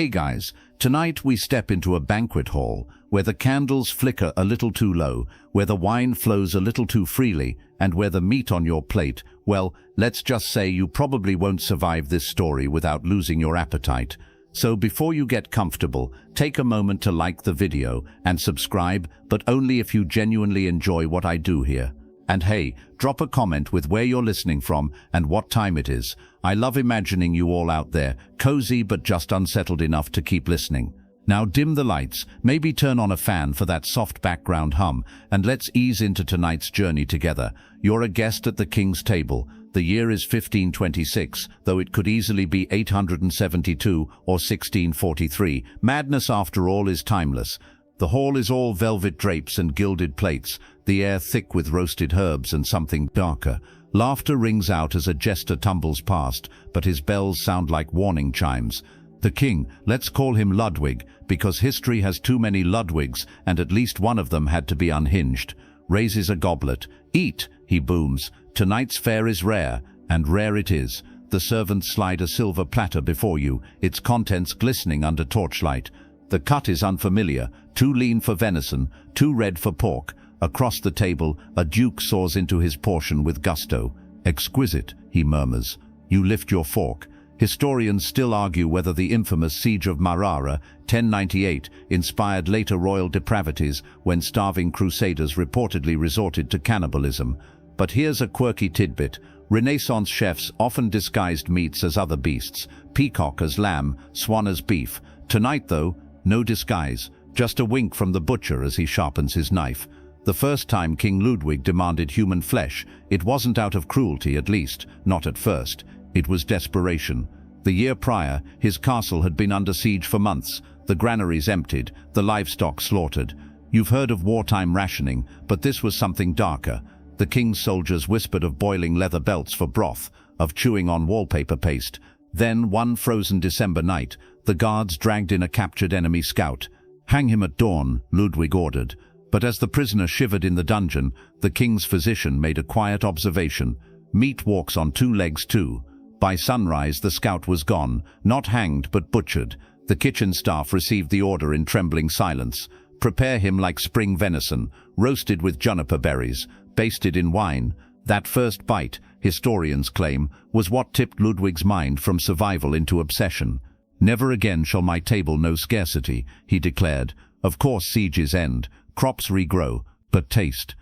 Hey guys, tonight we step into a banquet hall where the candles flicker a little too low, where the wine flows a little too freely, and where the meat on your plate, well, let's just say you probably won't survive this story without losing your appetite. So before you get comfortable, take a moment to like the video and subscribe, but only if you genuinely enjoy what I do here. And hey, drop a comment with where you're listening from and what time it is. I love imagining you all out there, cozy but just unsettled enough to keep listening. Now dim the lights, maybe turn on a fan for that soft background hum, and let's ease into tonight's journey together. You're a guest at the king's table. The year is 1526, though it could easily be 872 or 1643. Madness, after all, is timeless. The hall is all velvet drapes and gilded plates, the air thick with roasted herbs and something darker. Laughter rings out as a jester tumbles past, but his bells sound like warning chimes. The king, let's call him Ludwig, because history has too many Ludwigs, and at least one of them had to be unhinged, raises a goblet. "Eat," he booms. "Tonight's fare is rare," and rare it is. The servants slide a silver platter before you, its contents glistening under torchlight. The cut is unfamiliar, too lean for venison, too red for pork. Across the table, a duke soars into his portion with gusto. "Exquisite," he murmurs. You lift your fork. Historians still argue whether the infamous Siege of Marara, 1098, inspired later royal depravities when starving crusaders reportedly resorted to cannibalism. But here's a quirky tidbit. Renaissance chefs often disguised meats as other beasts, peacock as lamb, swan as beef. Tonight, though, no disguise, just a wink from the butcher as he sharpens his knife. The first time King Ludwig demanded human flesh, it wasn't out of cruelty, at least, not at first. It was desperation. The year prior, his castle had been under siege for months, the granaries emptied, the livestock slaughtered. You've heard of wartime rationing, but this was something darker. The king's soldiers whispered of boiling leather belts for broth, of chewing on wallpaper paste. Then, one frozen December night, the guards dragged in a captured enemy scout. "Hang him at dawn," Ludwig ordered. But as the prisoner shivered in the dungeon, the king's physician made a quiet observation. "Meat walks on two legs too." By sunrise, the scout was gone, not hanged but butchered. The kitchen staff received the order in trembling silence. Prepare him like spring venison, roasted with juniper berries, basted in wine. That first bite, historians claim, was what tipped Ludwig's mind from survival into obsession. "Never again shall my table know scarcity," he declared. Of course sieges end, crops regrow, but taste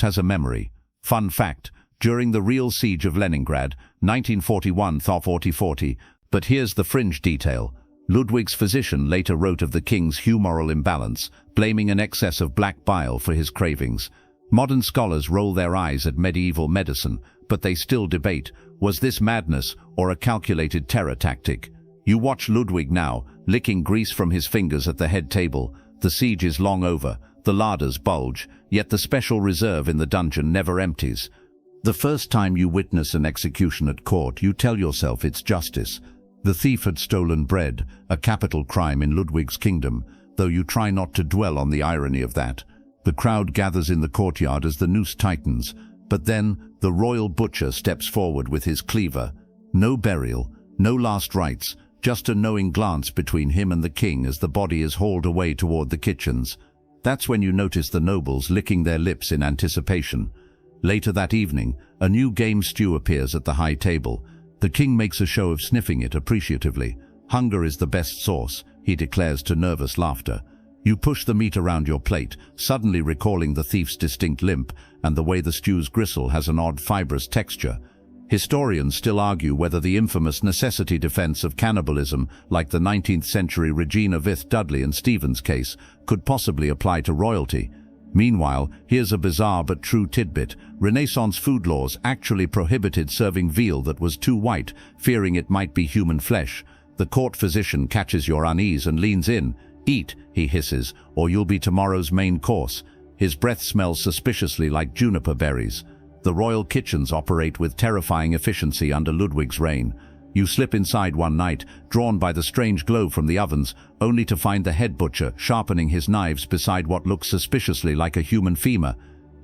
has a memory. Fun fact, during the real siege of Leningrad, 1941-40, but here's the fringe detail. Ludwig's physician later wrote of the king's humoral imbalance, blaming an excess of black bile for his cravings. Modern scholars roll their eyes at medieval medicine, but they still debate, was this madness or a calculated terror tactic? You watch Ludwig now, licking grease from his fingers at the head table. The siege is long over, the larders bulge, yet the special reserve in the dungeon never empties. The first time you witness an execution at court, you tell yourself it's justice. The thief had stolen bread, a capital crime in Ludwig's kingdom, though you try not to dwell on the irony of that. The crowd gathers in the courtyard as the noose tightens, but then the royal butcher steps forward with his cleaver. No burial, no last rites, just a knowing glance between him and the king as the body is hauled away toward the kitchens. That's when you notice the nobles licking their lips in anticipation. Later that evening, a new game stew appears at the high table. The king makes a show of sniffing it appreciatively. "Hunger is the best sauce," he declares to nervous laughter. You push the meat around your plate, suddenly recalling the thief's distinct limp and the way the stew's gristle has an odd fibrous texture. Historians still argue whether the infamous necessity defense of cannibalism, like the 19th century Regina Vith Dudley and Stevens case, could possibly apply to royalty. Meanwhile, here's a bizarre but true tidbit. Renaissance food laws actually prohibited serving veal that was too white, fearing it might be human flesh. The court physician catches your unease and leans in. "Eat," he hisses, "or you'll be tomorrow's main course." His breath smells suspiciously like juniper berries. The royal kitchens operate with terrifying efficiency under Ludwig's reign. You slip inside one night, drawn by the strange glow from the ovens, only to find the head butcher sharpening his knives beside what looks suspiciously like a human femur.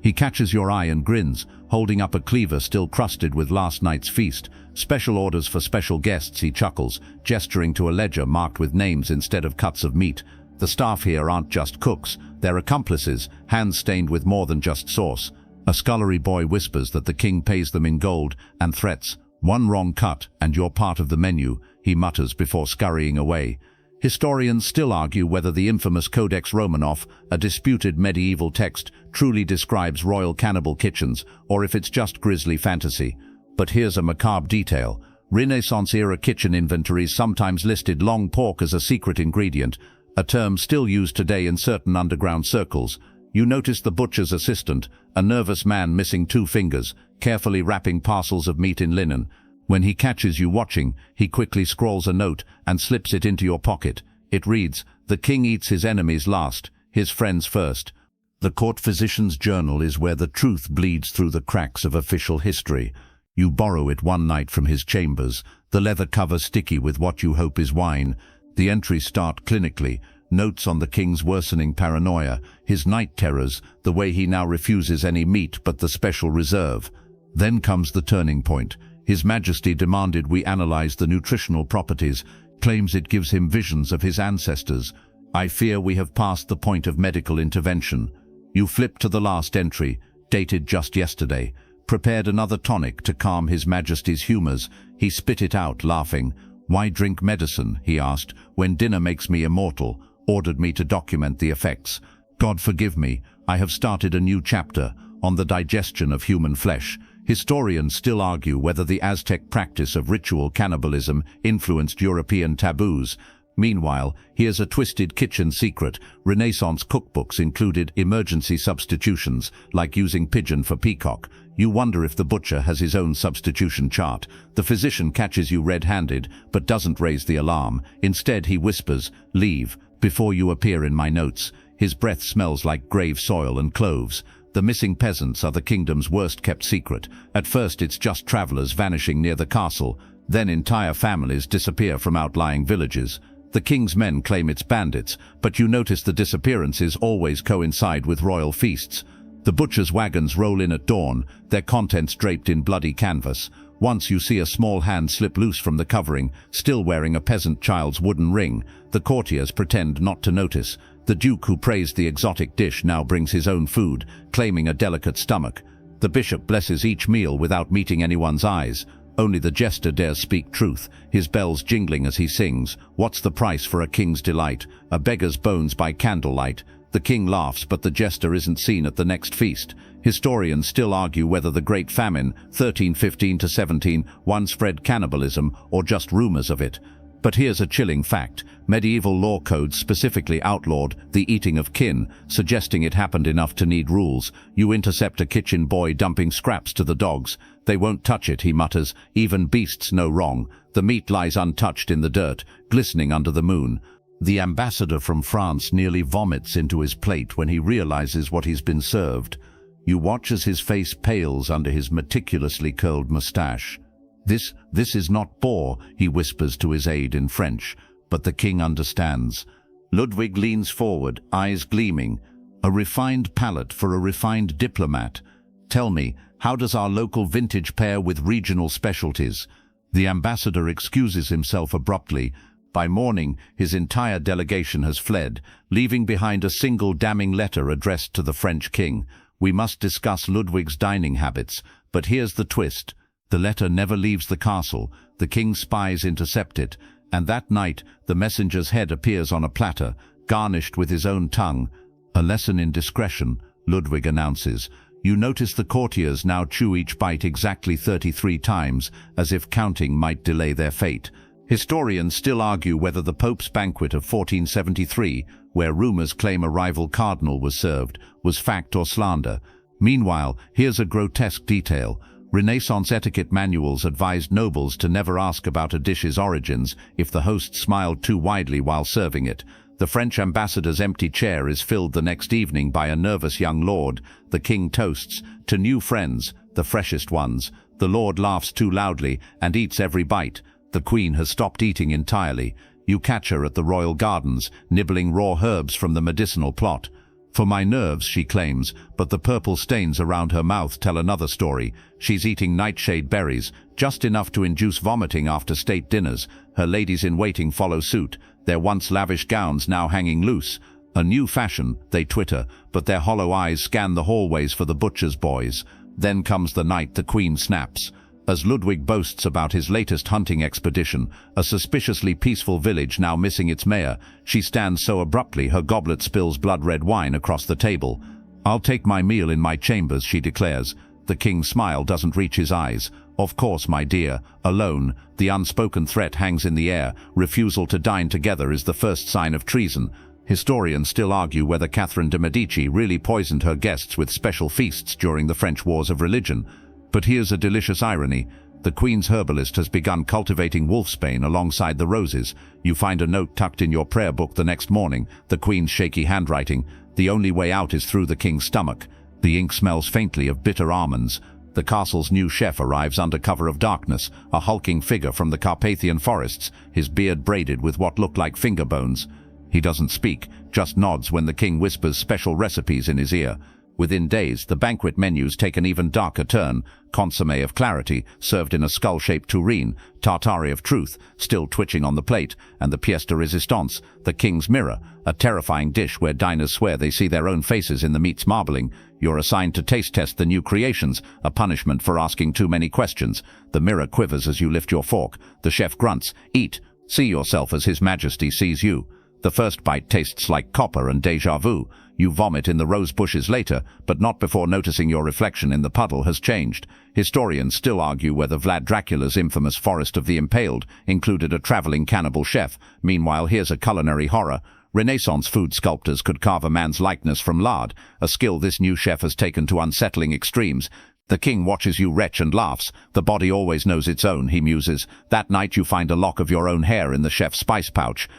He catches your eye and grins, holding up a cleaver still crusted with last night's feast. Special orders for special guests, he chuckles, gesturing to a ledger marked with names instead of cuts of meat. The staff here aren't just cooks, they're accomplices, hands stained with more than just sauce. A scullery boy whispers that the king pays them in gold and threats, "One wrong cut and you're part of the menu," he mutters before scurrying away. Historians still argue whether the infamous Codex Romanov, a disputed medieval text, truly describes royal cannibal kitchens, or if it's just grisly fantasy. But here's a macabre detail. Renaissance-era kitchen inventories sometimes listed long pork as a secret ingredient, a term still used today in certain underground circles. You notice the butcher's assistant, a nervous man missing 2 fingers, carefully wrapping parcels of meat in linen. When he catches you watching, he quickly scrawls a note and slips it into your pocket. It reads, "The king eats his enemies last, his friends first." The court physician's journal is where the truth bleeds through the cracks of official history. You borrow it one night from his chambers, the leather cover sticky with what you hope is wine. The entries start clinically, notes on the king's worsening paranoia, his night terrors, the way he now refuses any meat but the special reserve. Then comes the turning point. His Majesty demanded we analyze the nutritional properties, claims it gives him visions of his ancestors. I fear we have passed the point of medical intervention. You flip to the last entry, dated just yesterday. Prepared another tonic to calm His Majesty's humors. He spit it out, laughing. "Why drink medicine," he asked, "when dinner makes me immortal?" Ordered me to document the effects. God forgive me, I have started a new chapter on the digestion of human flesh. Historians still argue whether the Aztec practice of ritual cannibalism influenced European taboos. Meanwhile, here's a twisted kitchen secret. Renaissance cookbooks included emergency substitutions, like using pigeon for peacock. You wonder if the butcher has his own substitution chart. The physician catches you red-handed, but doesn't raise the alarm. Instead, he whispers, "Leave, before you appear in my notes." His breath smells like grave soil and cloves. The missing peasants are the kingdom's worst-kept secret. At first it's just travelers vanishing near the castle, then entire families disappear from outlying villages. The king's men claim it's bandits, but you notice the disappearances always coincide with royal feasts. The butcher's wagons roll in at dawn, their contents draped in bloody canvas. Once you see a small hand slip loose from the covering, still wearing a peasant child's wooden ring. The courtiers pretend not to notice. The duke who praised the exotic dish now brings his own food, claiming a delicate stomach. The bishop blesses each meal without meeting anyone's eyes. Only the jester dares speak truth, his bells jingling as he sings. What's the price for a king's delight? A beggar's bones by candlelight. The king laughs, but the jester isn't seen at the next feast. Historians still argue whether the Great Famine, 1315–17, once spread cannibalism or just rumors of it. But here's a chilling fact. Medieval law codes specifically outlawed the eating of kin, suggesting it happened enough to need rules. You intercept a kitchen boy dumping scraps to the dogs. "They won't touch it," he mutters. "Even beasts know wrong." The meat lies untouched in the dirt, glistening under the moon. The ambassador from France nearly vomits into his plate when he realizes what he's been served. You watch as his face pales under his meticulously curled mustache. This is not boar," he whispers to his aide in French, but the king understands. Ludwig leans forward, eyes gleaming. "A refined palate for a refined diplomat. Tell me, how does our local vintage pair with regional specialties?" The ambassador excuses himself abruptly. By morning, his entire delegation has fled, leaving behind a single damning letter addressed to the French king. We must discuss Ludwig's dining habits, but here's the twist. The letter never leaves the castle. The king's spies intercept it, and that night the messenger's head appears on a platter, garnished with his own tongue. "A lesson in discretion," Ludwig announces. You notice the courtiers now chew each bite exactly 33 times, as if counting might delay their fate. Historians still argue whether the Pope's banquet of 1473, where rumors claim a rival cardinal was served, was fact or slander. Meanwhile, here's a grotesque detail. Renaissance etiquette manuals advised nobles to never ask about a dish's origins if the host smiled too widely while serving it. The French ambassador's empty chair is filled the next evening by a nervous young lord. The king toasts to new friends, the freshest ones. The lord laughs too loudly and eats every bite. The queen has stopped eating entirely. You catch her at the royal gardens, nibbling raw herbs from the medicinal plot. "For my nerves," she claims, but the purple stains around her mouth tell another story. She's eating nightshade berries, just enough to induce vomiting after state dinners. Her ladies-in-waiting follow suit, their once lavish gowns now hanging loose. A new fashion, they twitter, but their hollow eyes scan the hallways for the butcher's boys. Then comes the night the Queen snaps. As Ludwig boasts about his latest hunting expedition, a suspiciously peaceful village now missing its mayor, she stands so abruptly her goblet spills blood-red wine across the table. "I'll take my meal in my chambers," she declares. The king's smile doesn't reach his eyes. "Of course, my dear, alone." The unspoken threat hangs in the air. Refusal to dine together is the first sign of treason. Historians still argue whether Catherine de' Medici really poisoned her guests with special feasts during the French Wars of Religion. But here's a delicious irony. The Queen's herbalist has begun cultivating wolfsbane alongside the roses. You find a note tucked in your prayer book the next morning, the Queen's shaky handwriting. The only way out is through the king's stomach. The ink smells faintly of bitter almonds. The castle's new chef arrives under cover of darkness, a hulking figure from the Carpathian forests, his beard braided with what looked like finger bones. He doesn't speak, just nods when the king whispers special recipes in his ear. Within days, the banquet menus take an even darker turn. Consommé of clarity, served in a skull-shaped tureen, tartare of truth, still twitching on the plate, and the pièce de résistance, the king's mirror, a terrifying dish where diners swear they see their own faces in the meat's marbling. You're assigned to taste test the new creations, a punishment for asking too many questions. The mirror quivers as you lift your fork. The chef grunts, "Eat. See yourself as His Majesty sees you." The first bite tastes like copper and déjà vu. You vomit in the rose bushes later, but not before noticing your reflection in the puddle has changed. Historians still argue whether Vlad Dracula's infamous Forest of the Impaled included a traveling cannibal chef. Meanwhile, here's a culinary horror. Renaissance food sculptors could carve a man's likeness from lard, a skill this new chef has taken to unsettling extremes. The king watches you retch and laughs. "The body always knows its own," he muses. That night you find a lock of your own hair in the chef's spice pouch.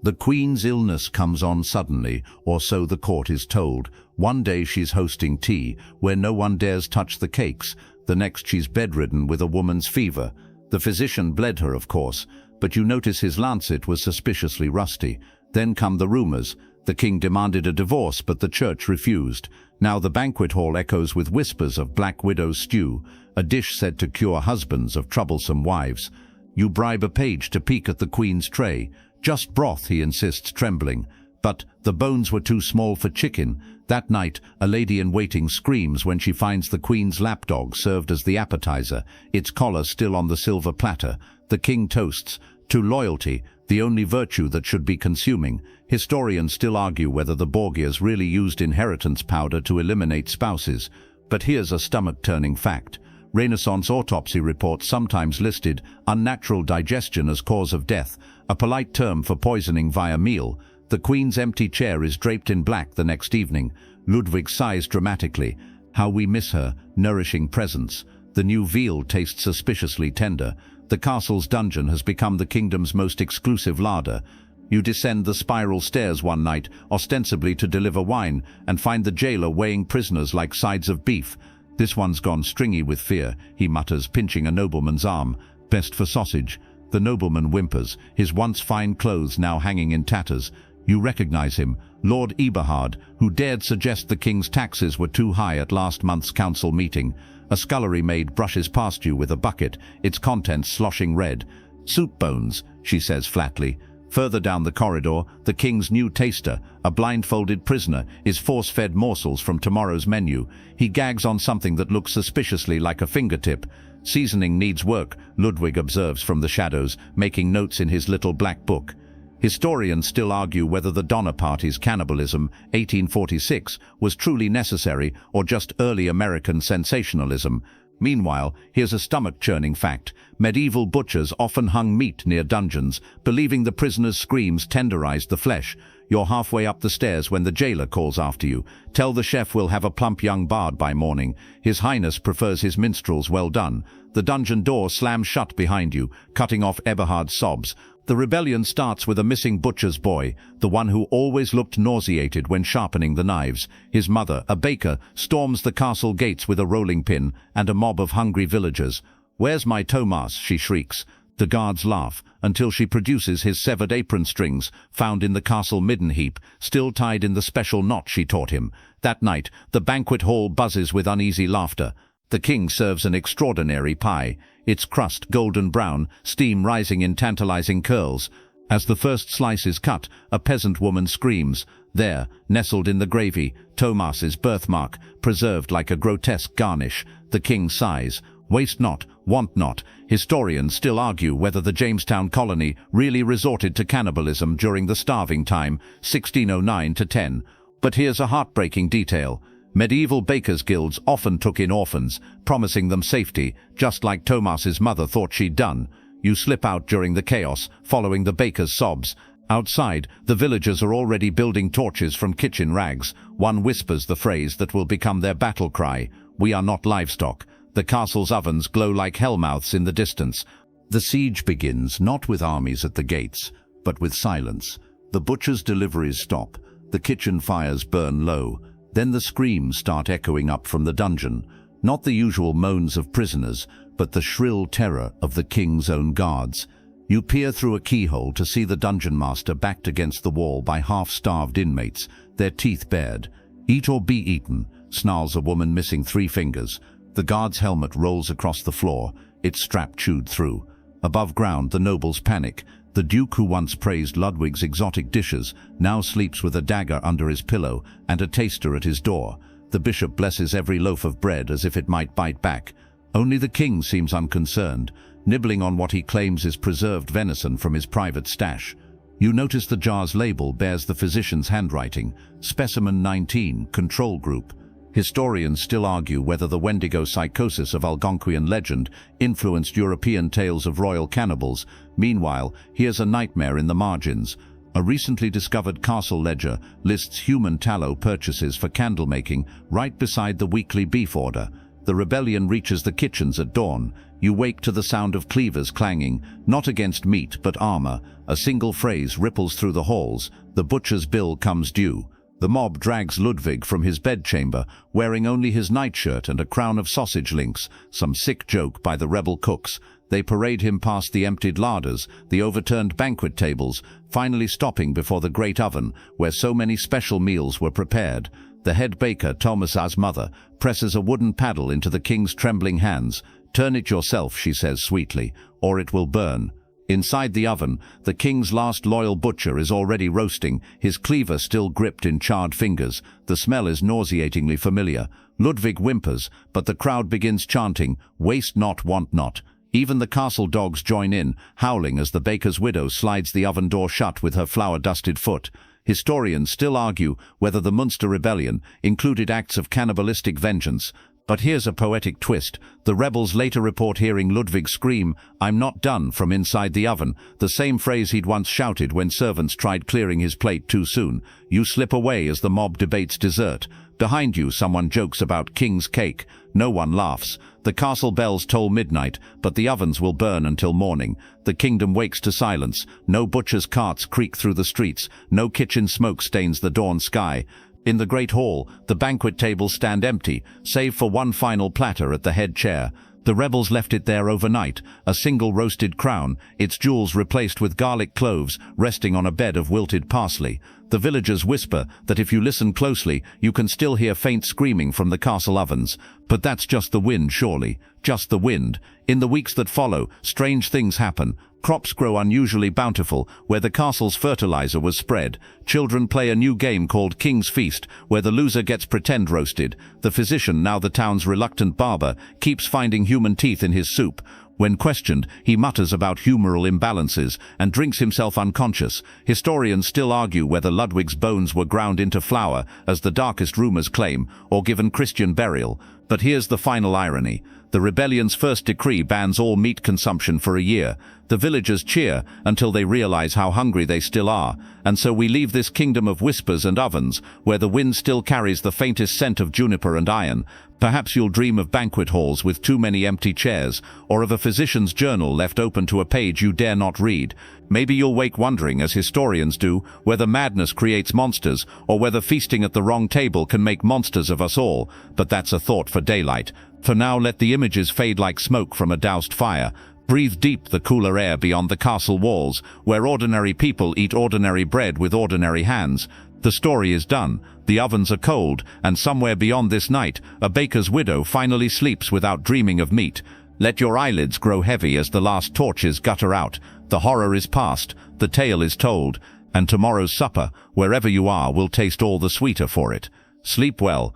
The Queen's illness comes on suddenly, or so the court is told. One day she's hosting tea, where no one dares touch the cakes. The next she's bedridden with a woman's fever. The physician bled her, of course, but you notice his lancet was suspiciously rusty. Then come the rumors. The king demanded a divorce, but the church refused. Now the banquet hall echoes with whispers of Black Widow's stew, a dish said to cure husbands of troublesome wives. You bribe a page to peek at the Queen's tray. "Just broth," he insists, trembling. But the bones were too small for chicken. That night, a lady-in-waiting screams when she finds the Queen's lapdog served as the appetizer, its collar still on the silver platter. The king toasts to loyalty, the only virtue that should be consuming. Historians still argue whether the Borgias really used inheritance powder to eliminate spouses. But here's a stomach-turning fact. Renaissance autopsy reports sometimes listed unnatural digestion as cause of death, a polite term for poisoning via meal. The Queen's empty chair is draped in black the next evening. Ludwig sighs dramatically. How we miss her, nourishing presence. The new veal tastes suspiciously tender. The castle's dungeon has become the kingdom's most exclusive larder. You descend the spiral stairs one night, ostensibly to deliver wine, and find the jailer weighing prisoners like sides of beef. "This one's gone stringy with fear," he mutters, pinching a nobleman's arm. "Best for sausage." The nobleman whimpers, his once fine clothes now hanging in tatters. You recognize him, Lord Eberhard, who dared suggest the king's taxes were too high at last month's council meeting. A scullery maid brushes past you with a bucket, its contents sloshing red. "Soup bones," she says flatly. Further down the corridor, the king's new taster, a blindfolded prisoner, is force-fed morsels from tomorrow's menu. He gags on something that looks suspiciously like a fingertip. "Seasoning needs work," Ludwig observes from the shadows, making notes in his little black book. Historians still argue whether the Donner Party's Cannibalism, 1846, was truly necessary or just early American sensationalism. Meanwhile, here's a stomach-churning fact. Medieval butchers often hung meat near dungeons, believing the prisoner's screams tenderized the flesh. You're halfway up the stairs when the jailer calls after you. "Tell the chef we'll have a plump young bard by morning. His Highness prefers his minstrels well done." The dungeon door slams shut behind you, cutting off Eberhard's sobs. The rebellion starts with a missing butcher's boy, the one who always looked nauseated when sharpening the knives. His mother, a baker, storms the castle gates with a rolling pin and a mob of hungry villagers. "Where's my Thomas?" she shrieks. The guards laugh, until she produces his severed apron strings, found in the castle midden heap, still tied in the special knot she taught him. That night, the banquet hall buzzes with uneasy laughter. The king serves an extraordinary pie, its crust golden brown, steam rising in tantalizing curls. As the first slice is cut, a peasant woman screams. There, nestled in the gravy, Thomas's birthmark, preserved like a grotesque garnish. The king sighs. Waste not, want not. Historians still argue whether the Jamestown colony really resorted to cannibalism during the starving time, 1609 to 10. But here's a heartbreaking detail. Medieval bakers' guilds often took in orphans, promising them safety, just like Thomas's mother thought she'd done. You slip out during the chaos, following the baker's sobs. Outside, the villagers are already building torches from kitchen rags. One whispers the phrase that will become their battle cry: "We are not livestock." The castle's ovens glow like hellmouths in the distance. The siege begins not with armies at the gates, but with silence. The butcher's deliveries stop. The kitchen fires burn low. Then the screams start echoing up from the dungeon. Not the usual moans of prisoners, but the shrill terror of the king's own guards. You peer through a keyhole to see the dungeon master backed against the wall by half-starved inmates, their teeth bared. "Eat or be eaten," snarls a woman missing 3 fingers. The guard's helmet rolls across the floor, its strap chewed through. Above ground, the nobles panic. The duke who once praised Ludwig's exotic dishes now sleeps with a dagger under his pillow and a taster at his door. The bishop blesses every loaf of bread as if it might bite back. Only the king seems unconcerned, nibbling on what he claims is preserved venison from his private stash. You notice the jar's label bears the physician's handwriting, Specimen 19, Control Group. Historians still argue whether the Wendigo psychosis of Algonquian legend influenced European tales of royal cannibals. Meanwhile, here's a nightmare in the margins. A recently discovered castle ledger lists human tallow purchases for candle making right beside the weekly beef order. The rebellion reaches the kitchens at dawn. You wake to the sound of cleavers clanging, not against meat but armor. A single phrase ripples through the halls: "The butcher's bill comes due." The mob drags Ludwig from his bedchamber, wearing only his nightshirt and a crown of sausage links, some sick joke by the rebel cooks. They parade him past the emptied larders, the overturned banquet tables, finally stopping before the great oven, where so many special meals were prepared. The head baker, Thomas's mother, presses a wooden paddle into the king's trembling hands. "Turn it yourself," she says sweetly, "or it will burn." Inside the oven, the king's last loyal butcher is already roasting, his cleaver still gripped in charred fingers. The smell is nauseatingly familiar. Ludwig whimpers, but the crowd begins chanting, "Waste not, want not." Even the castle dogs join in, howling as the baker's widow slides the oven door shut with her flour-dusted foot. Historians still argue whether the Munster Rebellion included acts of cannibalistic vengeance. But here's a poetic twist. The rebels later report hearing Ludwig scream, "I'm not done," from inside the oven, the same phrase he'd once shouted when servants tried clearing his plate too soon. You slip away as the mob debates dessert. Behind you, someone jokes about king's cake. No one laughs. The castle bells toll midnight, but the ovens will burn until morning. The kingdom wakes to silence. No butcher's carts creak through the streets. No kitchen smoke stains the dawn sky. In the great hall, the banquet tables stand empty, save for one final platter at the head chair. The rebels left it there overnight, a single roasted crown, its jewels replaced with garlic cloves, resting on a bed of wilted parsley. The villagers whisper that if you listen closely, you can still hear faint screaming from the castle ovens. But that's just the wind, surely. Just the wind. In the weeks that follow, strange things happen. Crops grow unusually bountiful, where the castle's fertilizer was spread. Children play a new game called King's Feast, where the loser gets pretend roasted. The physician, now the town's reluctant barber, keeps finding human teeth in his soup. When questioned, he mutters about humoral imbalances and drinks himself unconscious. Historians still argue whether Ludwig's bones were ground into flour, as the darkest rumors claim, or given Christian burial. But here's the final irony. The rebellion's first decree bans all meat consumption for a year. The villagers cheer until they realize how hungry they still are, and so we leave this kingdom of whispers and ovens, where the wind still carries the faintest scent of juniper and iron. Perhaps you'll dream of banquet halls with too many empty chairs, or of a physician's journal left open to a page you dare not read. Maybe you'll wake wondering, as historians do, whether madness creates monsters, or whether feasting at the wrong table can make monsters of us all. But that's a thought for daylight. For now, let the images fade like smoke from a doused fire. Breathe deep the cooler air beyond the castle walls, where ordinary people eat ordinary bread with ordinary hands. The story is done, the ovens are cold, and somewhere beyond this night, a baker's widow finally sleeps without dreaming of meat. Let your eyelids grow heavy as the last torches gutter out. The horror is past, the tale is told, and tomorrow's supper, wherever you are, will taste all the sweeter for it. Sleep well,